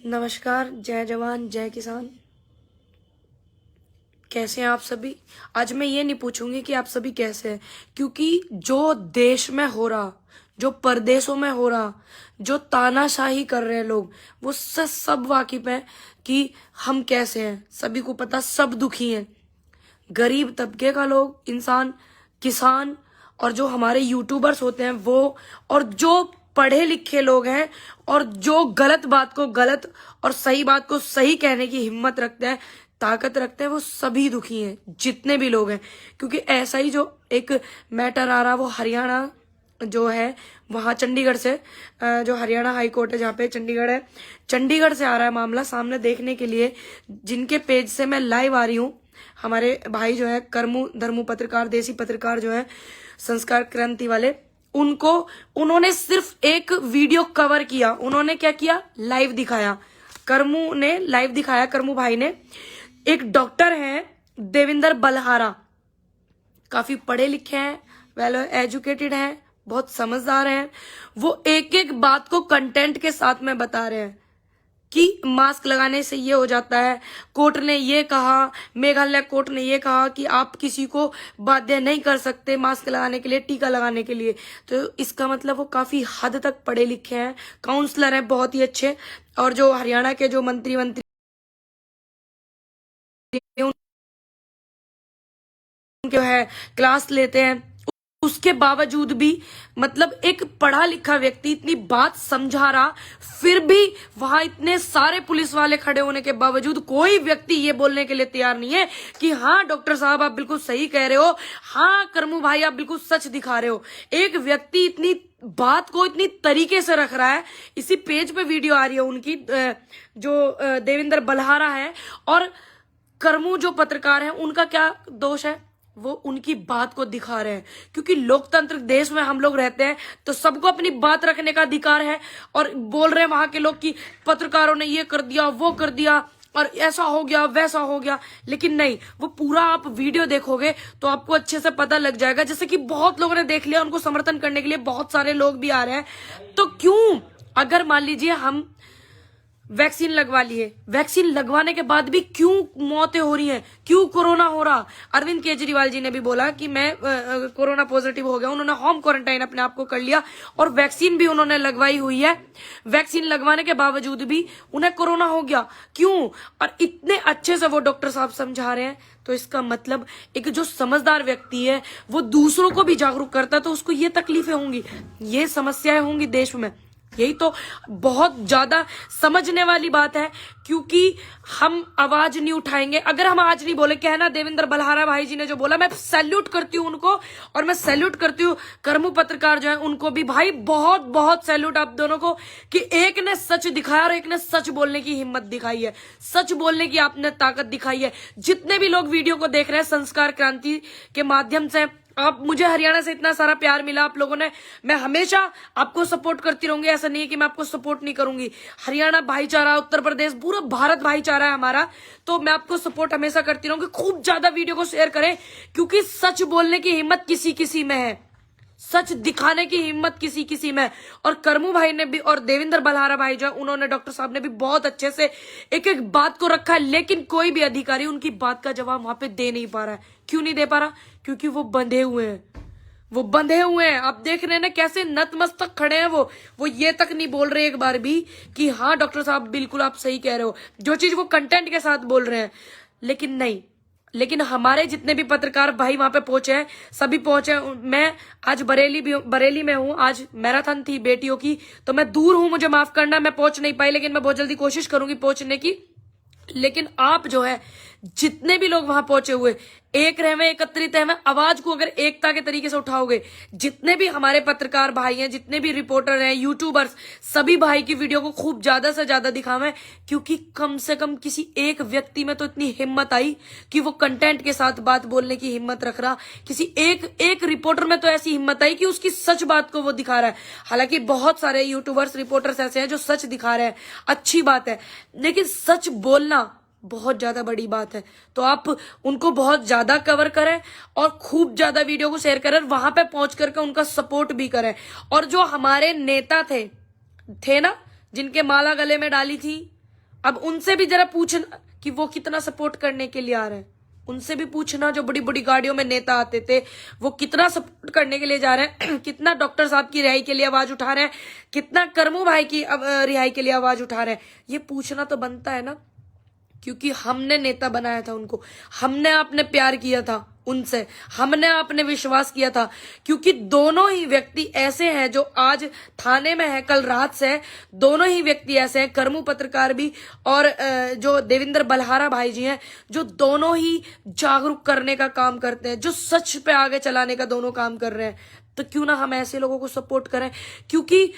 नमस्कार, जय जवान जय किसान। कैसे हैं आप सभी। आज मैं ये नहीं पूछूंगी कि आप सभी कैसे हैं, क्योंकि जो देश में हो रहा, जो परदेशों में हो रहा, जो तानाशाही कर रहे हैं लोग, वो सब वाकिफ हैं कि हम कैसे हैं। सभी को पता, सब दुखी हैं। गरीब तबके का लोग, इंसान, किसान, और जो हमारे यूट्यूबर्स होते हैं वो, और जो पढ़े लिखे लोग हैं, और जो गलत बात को गलत और सही बात को सही कहने की हिम्मत रखते हैं, ताकत रखते हैं, वो सभी दुखी हैं, जितने भी लोग हैं। क्योंकि ऐसा ही जो एक मैटर आ रहा, वो हरियाणा जो है, वहाँ चंडीगढ़ से, जो हरियाणा हाई कोर्ट है जहाँ पे चंडीगढ़ है, चंडीगढ़ से आ रहा है मामला सामने देखने के लिए, जिनके पेज से मैं लाइव आ रही हूँ। हमारे भाई जो है कर्मू धर्मू पत्रकार, देसी पत्रकार जो है, संस्कार क्रांति वाले, उन्होंने सिर्फ एक वीडियो कवर किया। उन्होंने क्या किया, लाइव दिखाया। कर्मू ने लाइव दिखाया, कर्मू भाई ने। एक डॉक्टर है देविंदर बलहारा, काफी पढ़े लिखे हैं, वेल एजुकेटेड हैं, बहुत समझदार हैं। वो एक एक बात को कंटेंट के साथ में बता रहे हैं कि मास्क लगाने से ये हो जाता है, कोर्ट ने ये कहा, मेघालय कोर्ट ने ये कहा कि आप किसी को बाध्य नहीं कर सकते मास्क लगाने के लिए, टीका लगाने के लिए। तो इसका मतलब वो काफी हद तक पढ़े लिखे हैं, काउंसलर हैं बहुत ही अच्छे। और जो हरियाणा के जो मंत्री जो है क्लास लेते हैं, उसके बावजूद भी मतलब एक पढ़ा लिखा व्यक्ति इतनी बात समझा रहा, फिर भी वहां इतने सारे पुलिस वाले खड़े होने के बावजूद कोई व्यक्ति ये बोलने के लिए तैयार नहीं है कि हाँ डॉक्टर साहब आप बिल्कुल सही कह रहे हो, हाँ कर्मू भाई आप बिल्कुल सच दिखा रहे हो। एक व्यक्ति इतनी बात को इतनी तरीके से रख रहा है। इसी पेज पे वीडियो आ रही है उनकी, जो देविंदर बलहारा है, और कर्मू जो पत्रकार है, उनका क्या दोष है, वो उनकी बात को दिखा रहे हैं। क्योंकि लोकतंत्र देश में हम लोग रहते हैं, तो सबको अपनी बात रखने का अधिकार है। और बोल रहे हैं वहां के लोग कि पत्रकारों ने ये कर दिया, वो कर दिया, और ऐसा हो गया, वैसा हो गया। लेकिन नहीं, वो पूरा आप वीडियो देखोगे तो आपको अच्छे से पता लग जाएगा। जैसे कि बहुत लोगों ने देख लिया, उनको समर्थन करने के लिए बहुत सारे लोग भी आ रहे हैं। तो क्यों, अगर मान लीजिए हम वैक्सीन लगवा लिए, वैक्सीन लगवाने के बाद भी क्यों मौतें हो रही हैं, क्यों कोरोना हो रहा। अरविंद केजरीवाल जी ने भी बोला कि मैं कोरोना पॉजिटिव हो गया, उन्होंने होम क्वारंटाइन अपने आप को कर लिया, और वैक्सीन भी उन्होंने लगवाई हुई है। वैक्सीन लगवाने के बावजूद भी उन्हें कोरोना हो गया, क्यों। और इतने अच्छे से वो डॉक्टर साहब समझा रहे हैं। तो इसका मतलब एक जो समझदार व्यक्ति है वो दूसरों को भी जागरूक करता है, तो उसको ये तकलीफें होंगी, ये समस्याएं होंगी देश में। यही तो बहुत ज्यादा समझने वाली बात है, क्योंकि हम आवाज नहीं उठाएंगे। अगर हम आज नहीं बोले, कहना देवेंद्र बलहारा भाई जी ने जो बोला, मैं सैल्यूट करती हूँ उनको, और मैं सैल्यूट करती हूँ कर्मू पत्रकार जो है उनको भी। भाई बहुत बहुत सैल्यूट आप दोनों को, कि एक ने सच दिखाया और एक ने सच बोलने की हिम्मत दिखाई है, सच बोलने की आपने ताकत दिखाई है। जितने भी लोग वीडियो को देख रहे हैं संस्कार क्रांति के माध्यम से, आप, मुझे हरियाणा से इतना सारा प्यार मिला आप लोगों ने, मैं हमेशा आपको सपोर्ट करती रहूंगी। ऐसा नहीं है कि मैं आपको सपोर्ट नहीं करूंगी। हरियाणा भाईचारा, उत्तर प्रदेश, पूरा भारत भाईचारा है हमारा, तो मैं आपको सपोर्ट हमेशा करती रहूंगी। खूब ज्यादा वीडियो को शेयर करें, क्योंकि सच बोलने की हिम्मत किसी किसी में है, सच दिखाने की हिम्मत किसी किसी में। और कर्मू भाई ने भी, और देवेंद्र बलहारा भाई जो उन्होंने, डॉक्टर साहब ने भी बहुत अच्छे से एक एक बात को रखा है। लेकिन कोई भी अधिकारी उनकी बात का जवाब वहां पे दे नहीं पा रहा है। क्यों नहीं दे पा रहा, क्योंकि वो बंधे हुए हैं, वो बंधे हुए हैं। आप देख रहे हैं ना कैसे नतमस्तक खड़े हैं वो ये तक नहीं बोल रहे एक बार भी कि हाँ डॉक्टर साहब बिल्कुल आप सही कह रहे हो, जो चीज वो कंटेंट के साथ बोल रहे हैं। लेकिन नहीं, लेकिन हमारे जितने भी पत्रकार भाई वहां पे पहुंचे हैं, सभी पहुंचे। मैं आज बरेली में हूं, आज मैराथन थी बेटियों की, तो मैं दूर हूं, मुझे माफ करना, मैं पहुंच नहीं पाई, लेकिन मैं बहुत जल्दी कोशिश करूंगी पहुंचने की। लेकिन आप जो है, जितने भी लोग वहां पहुंचे हुए, एक रहवे एकत्रित है, आवाज को अगर एकता के तरीके से उठाओगे, जितने भी हमारे पत्रकार भाई हैं, जितने भी रिपोर्टर हैं, यूट्यूबर्स, सभी भाई की वीडियो को खूब ज्यादा से ज्यादा दिखावें। क्योंकि कम से कम किसी एक व्यक्ति में तो इतनी हिम्मत आई कि वो कंटेंट के साथ बात बोलने की हिम्मत रख रहा, किसी एक रिपोर्टर में तो ऐसी हिम्मत आई कि उसकी सच बात को वो दिखा रहा है। हालांकि बहुत सारे यूट्यूबर्स, रिपोर्टर्स ऐसे हैं जो सच दिखा रहे हैं, अच्छी बात है, लेकिन सच बोलना बहुत ज्यादा बड़ी बात है। तो आप उनको बहुत ज्यादा कवर करें और खूब ज्यादा वीडियो को शेयर करें, वहां पे पहुंच करके उनका सपोर्ट भी करें। और जो हमारे नेता थे ना, जिनके माला गले में डाली थी, अब उनसे भी जरा पूछना कि वो कितना सपोर्ट करने के लिए आ रहे हैं। उनसे भी पूछना, जो बड़ी बड़ी गाड़ियों में नेता आते थे, वो कितना सपोर्ट करने के लिए जा रहे हैं, कितना डॉक्टर साहब की रिहाई के लिए आवाज उठा रहे हैं, कितना करमू भाई की रिहाई के लिए आवाज उठा रहे हैं। ये पूछना तो बनता है ना, क्योंकि हमने नेता बनाया था उनको, हमने आपने प्यार किया था उनसे, हमने आपने विश्वास किया था। क्योंकि दोनों ही व्यक्ति ऐसे हैं जो आज थाने में है, कल रात से है। दोनों ही व्यक्ति ऐसे हैं, करमू पत्रकार भी और जो देवेंद्र बलहारा भाई जी हैं, जो दोनों ही जागरूक करने का काम करते हैं, जो सच पे आगे चलाने का दोनों काम कर रहे हैं। तो क्यों ना हम ऐसे लोगों को सपोर्ट करें। क्योंकि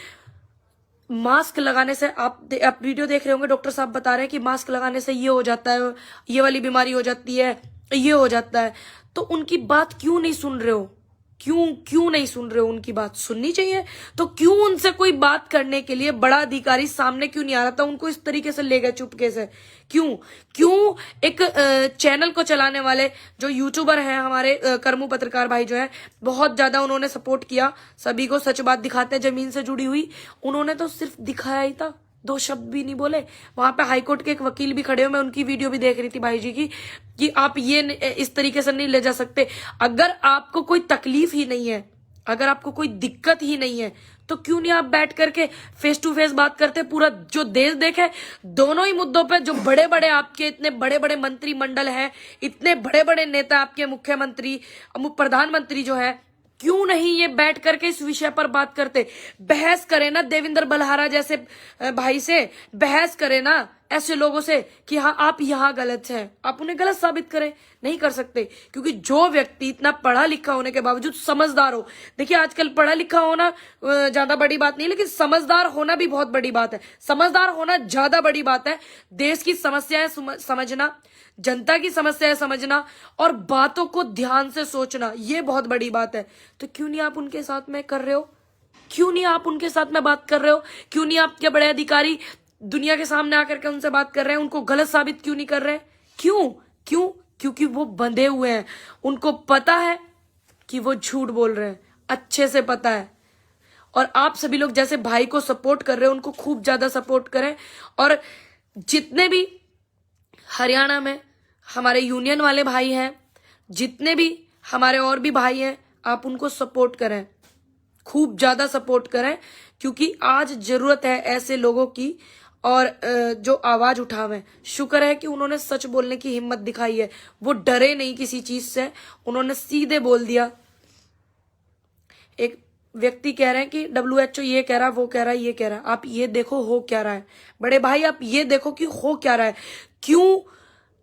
मास्क लगाने से आप वीडियो देख रहे होंगे, डॉक्टर साहब बता रहे हैं कि मास्क लगाने से ये हो जाता है, ये वाली बीमारी हो जाती है, ये हो जाता है। तो उनकी बात क्यों नहीं सुन रहे हो? क्यों नहीं सुन रहे हो? उनकी बात सुननी चाहिए। तो क्यों उनसे कोई बात करने के लिए बड़ा अधिकारी सामने क्यों नहीं आ रहा था? उनको इस तरीके से ले गए चुपके से। क्यों एक चैनल को चलाने वाले जो यूट्यूबर हैं हमारे करमू पत्रकार भाई जो है, बहुत ज्यादा उन्होंने सपोर्ट किया, सभी को सच बात दिखाते हैं, जमीन से जुड़ी हुई। उन्होंने तो सिर्फ दिखाया ही था, दो शब्द भी नहीं बोले। वहां पे हाईकोर्ट के एक वकील भी खड़े हो, मैं उनकी वीडियो भी देख रही थी भाई जी की, कि आप ये इस तरीके से नहीं ले जा सकते। अगर आपको कोई तकलीफ ही नहीं है, अगर आपको कोई दिक्कत ही नहीं है, तो क्यों नहीं आप बैठ करके फेस टू फेस बात करते? पूरा जो देश देखे, दोनों ही मुद्दों पे, जो बड़े बड़े आपके इतने बड़े बड़े मंत्रिमंडल हैं, इतने बड़े बड़े नेता आपके, मुख्यमंत्री, प्रधानमंत्री जो है, क्यों नहीं ये बैठ करके इस विषय पर बात करते? बहस करे ना देवेंद्र बलहारा जैसे भाई से, बहस करे ना ऐसे लोगों से कि हाँ आप यहाँ गलत हैं, आप उन्हें गलत साबित करें। नहीं कर सकते, क्योंकि जो व्यक्ति इतना पढ़ा लिखा होने के बावजूद समझदार हो, देखिए आजकल पढ़ा लिखा होना ज्यादा बड़ी बात नहीं, लेकिन समझदार होना भी बहुत बड़ी बात है। समझदार होना ज्यादा बड़ी बात है। देश की समस्याएं समझना, जनता की समस्याएं समझना और बातों को ध्यान से सोचना, ये बहुत बड़ी बात है। तो क्यों नहीं आप उनके साथ में कर रहे हो? क्यों नहीं आप उनके साथ में बात कर रहे हो? क्यों नहीं आपके बड़े अधिकारी दुनिया के सामने आकर के उनसे बात कर रहे हैं? उनको गलत साबित क्यों नहीं कर रहे? क्योंकि वो बंधे हुए हैं। उनको पता है कि वो झूठ बोल रहे हैं, अच्छे से पता है। और आप सभी लोग जैसे भाई को सपोर्ट कर रहे हो, उनको खूब ज्यादा सपोर्ट करें। और जितने भी हरियाणा में हमारे यूनियन वाले भाई हैं, जितने भी हमारे और भी भाई हैं, आप उनको सपोर्ट करें, खूब ज्यादा सपोर्ट करें। क्योंकि आज जरूरत है ऐसे लोगों की, और जो आवाज उठावे। शुक्र है कि उन्होंने सच बोलने की हिम्मत दिखाई है, वो डरे नहीं किसी चीज से, उन्होंने सीधे बोल दिया। एक व्यक्ति कह रहे हैं कि WHO ये कह रहा है, वो कह रहा है, ये कह रहा है, आप ये देखो हो क्या रहा है। बड़े भाई आप ये देखो कि हो क्या रहा है। क्यों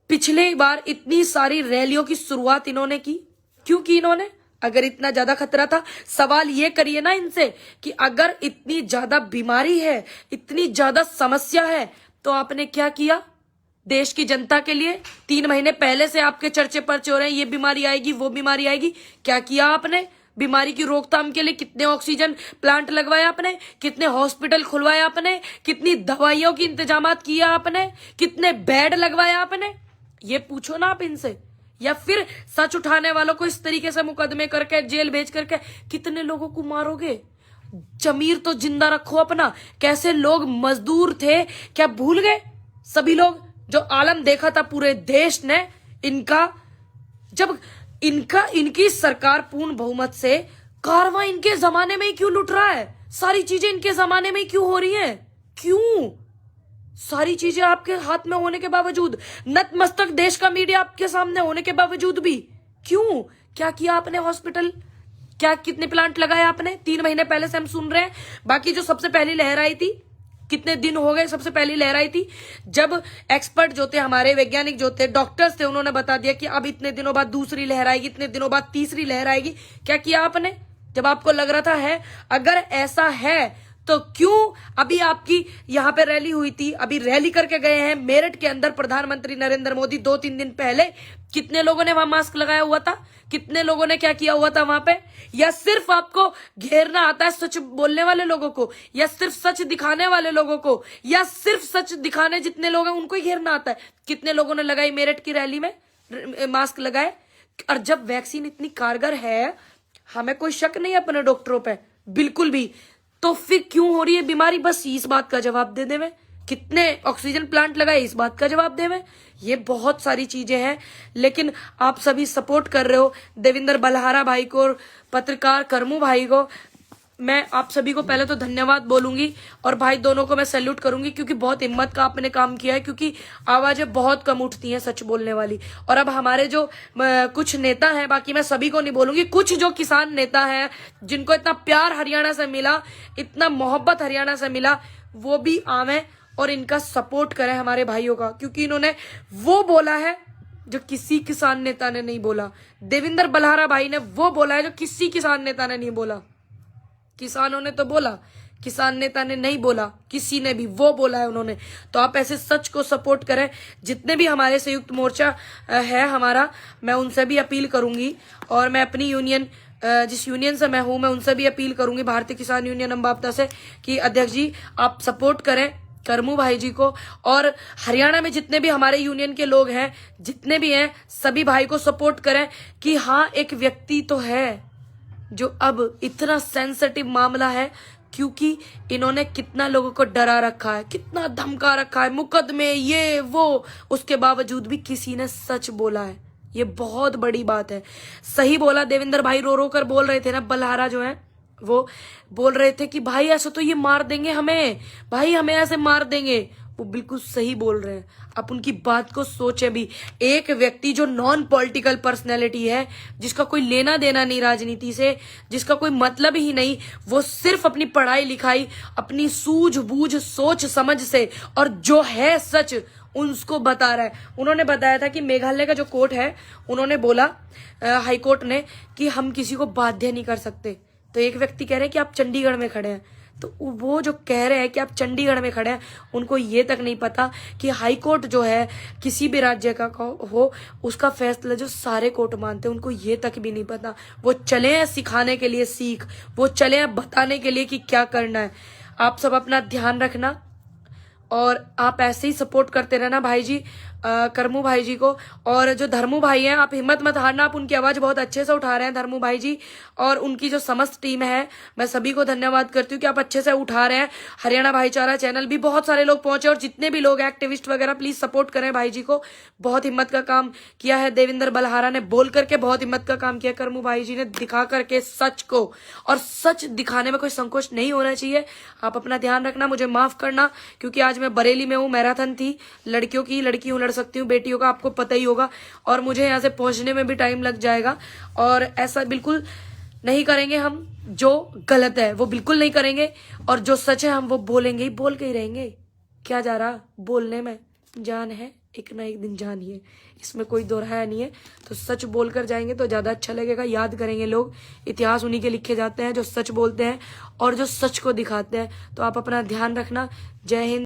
पिछले बार इतनी सारी रैलियों की शुरुआत इन्होंने की? क्यों की इन्होंने? अगर इतना ज्यादा खतरा था, सवाल ये करिए ना इनसे कि अगर इतनी ज्यादा बीमारी है, इतनी ज्यादा समस्या है, तो आपने क्या किया देश की जनता के लिए? 3 महीने पहले से आपके चर्चे पर्चे हो रहे हैं, ये बीमारी आएगी, वो बीमारी आएगी। क्या किया आपने बीमारी की रोकथाम के लिए? कितने ऑक्सीजन प्लांट लगवाए आपने? कितने हॉस्पिटल खुलवाए आपने? कितनी दवाइयों की इंतजामात किया आपने? कितने बेड लगवाए आपने? ये पूछो ना आप इनसे। या फिर सच उठाने वालों को इस तरीके से मुकदमे करके जेल भेज करके कितने लोगों को मारोगे? जमीर तो जिंदा रखो अपना। कैसे लोग मजदूर थे, क्या भूल गए? सभी लोग जो आलम देखा था पूरे देश ने इनका, जब इनकी सरकार पूर्ण बहुमत से, कारवां इनके जमाने में ही क्यों लुट रहा है? सारी चीजें इनके जमाने में ही क्यों हो रही हैं? क्यों? सारी चीजें आपके हाथ में होने के बावजूद, नतमस्तक देश का मीडिया आपके सामने होने के बावजूद भी क्यों? क्या किया आपने? हॉस्पिटल क्या, कितने प्लांट लगाए आपने? 3 महीने पहले से हम सुन रहे हैं। बाकी जो सबसे पहली लहर आई थी, कितने दिन हो गए सबसे पहली लहर आई थी, जब एक्सपर्ट जो थे, हमारे वैज्ञानिक जो थे, डॉक्टर्स थे, उन्होंने बता दिया कि अब इतने दिनों बाद दूसरी लहर आएगी, इतने दिनों बाद तीसरी लहर आएगी। क्या किया आपने जब आपको लग रहा था है? अगर ऐसा है तो क्यों अभी आपकी यहाँ पे रैली हुई थी, अभी रैली करके गए हैं मेरठ के अंदर प्रधानमंत्री नरेंद्र मोदी 2-3 दिन पहले, कितने लोगों ने वहां मास्क लगाया हुआ था? कितने लोगों ने क्या किया हुआ था वहां पे? या सिर्फ आपको घेरना आता है सच बोलने वाले लोगों को, या सिर्फ सच दिखाने वाले लोगों को, या सिर्फ सच दिखाने जितने लोग हैं उनको ही घेरना आता है? कितने लोगों ने लगाई मेरठ की रैली में मास्क लगाए? और जब वैक्सीन इतनी कारगर है, हमें कोई शक नहीं है अपने डॉक्टरों पे, बिल्कुल भी, तो फिर क्यों हो रही है बीमारी? बस इस बात का जवाब दे देवे कितने ऑक्सीजन प्लांट लगाए, इस बात का जवाब देवे। ये बहुत सारी चीजें हैं, लेकिन आप सभी सपोर्ट कर रहे हो देवेंद्र बलहारा भाई को और पत्रकार करमू भाई को। मैं आप सभी को पहले तो धन्यवाद बोलूंगी और भाई दोनों को मैं सैल्यूट करूंगी, क्योंकि बहुत हिम्मत का आपने काम किया है, क्योंकि आवाजें बहुत कम उठती हैं सच बोलने वाली। और अब हमारे जो कुछ नेता हैं, बाकी मैं सभी को नहीं बोलूंगी, कुछ जो किसान नेता हैं जिनको इतना प्यार हरियाणा से मिला, इतना मोहब्बत हरियाणा से मिला, वो भी आवे और इनका सपोर्ट करें हमारे भाइयों का, क्योंकि इन्होंने वो बोला है जो किसी किसान नेता ने नहीं बोला। देवेंद्र बलहारा भाई ने वो बोला है जो किसी किसान नेता ने नहीं बोला। किसानों ने तो बोला, किसान नेता ने नहीं बोला, किसी ने भी, वो बोला है उन्होंने। तो आप ऐसे सच को सपोर्ट करें। जितने भी हमारे संयुक्त मोर्चा है हमारा, मैं उनसे भी अपील करूंगी, और मैं अपनी यूनियन, जिस यूनियन से मैं हूं, मैं उनसे भी अपील करूंगी, भारतीय किसान यूनियन अम्बापता से, कि अध्यक्ष जी आप सपोर्ट करें करमू भाई जी को। और हरियाणा में जितने भी हमारे यूनियन के लोग हैं, जितने भी हैं, सभी भाई को सपोर्ट करें कि हाँ, एक व्यक्ति तो है जो अब इतना सेंसिटिव मामला है, क्योंकि इन्होंने कितना लोगों को डरा रखा है, कितना धमका रखा है, मुकदमे ये वो, उसके बावजूद भी किसी ने सच बोला है। ये बहुत बड़ी बात है। सही बोला देवेंद्र भाई, रो रो कर बोल रहे थे ना, बलहारा जो है वो बोल रहे थे कि भाई ऐसा तो ये मार देंगे हमें, भाई हमें ऐसे मार देंगे। वो बिल्कुल सही बोल रहे हैं। आप उनकी बात को सोचे भी। एक व्यक्ति जो नॉन पॉलिटिकल पर्सनैलिटी है, जिसका कोई लेना देना नहीं राजनीति से, जिसका कोई मतलब ही नहीं, वो सिर्फ अपनी पढ़ाई लिखाई, अपनी सूझबूझ सोच समझ से, और जो है सच उसको बता रहा है। उन्होंने बताया था कि मेघालय का जो कोर्ट है, उन्होंने बोला हाई कोर्ट ने कि हम किसी को बाध्य नहीं कर सकते। तो एक व्यक्ति कह रहे हैं कि आप चंडीगढ़ में खड़े हैं, तो वो जो कह रहे हैं कि आप चंडीगढ़ में खड़े हैं, उनको ये तक नहीं पता कि हाई कोर्ट जो है किसी भी राज्य का हो, उसका फैसला जो सारे कोर्ट मानते हैं, उनको ये तक भी नहीं पता। वो चले हैं सिखाने के लिए सीख, वो चले हैं बताने के लिए कि क्या करना है। आप सब अपना ध्यान रखना, और आप ऐसे ही सपोर्ट करते रहना भाई जी, करमू भाई जी को। और जो धर्मू भाई हैं, आप हिम्मत मत हारना, आप उनकी आवाज बहुत अच्छे से उठा रहे हैं धर्मू भाई जी, और उनकी जो समस्त टीम है, मैं सभी को धन्यवाद करती हूँ कि आप अच्छे से उठा रहे हैं। हरियाणा भाईचारा चैनल भी बहुत सारे लोग पहुंचे, और जितने भी लोग एक्टिविस्ट वगैरह, प्लीज सपोर्ट करें भाई जी को। बहुत हिम्मत का काम किया है देवेंद्र बलहारा ने, बोल करके बहुत हिम्मत का काम किया करमू भाई जी ने, दिखा करके सच को। और सच दिखाने में कोई संकोच नहीं होना चाहिए। आप अपना ध्यान रखना, मुझे माफ करना, क्योंकि आज मैं बरेली में हूँ, मैराथन थी लड़कियों की, लड़की हूँ, लड़ सकती हूँ, बेटियों का आपको पता ही होगा, और मुझे यहाँ से पहुंचने में भी टाइम लग जाएगा। और ऐसा बिल्कुल नहीं करेंगे हम, जो गलत है वो बिल्कुल नहीं करेंगे, और जो सच है हम वो बोलेंगे ही, बोल के ही रहेंगे। क्या जा रहा, बोलने में जान है, एक ना एक दिन जान ही है, इसमें कोई दोहराया नहीं है। तो सच बोलकर जाएंगे तो ज्यादा अच्छा लगेगा, याद करेंगे लोग। इतिहास उन्हीं के लिखे जाते हैं जो सच बोलते हैं और जो सच को दिखाते हैं। तो आप अपना ध्यान रखना। जय हिंद।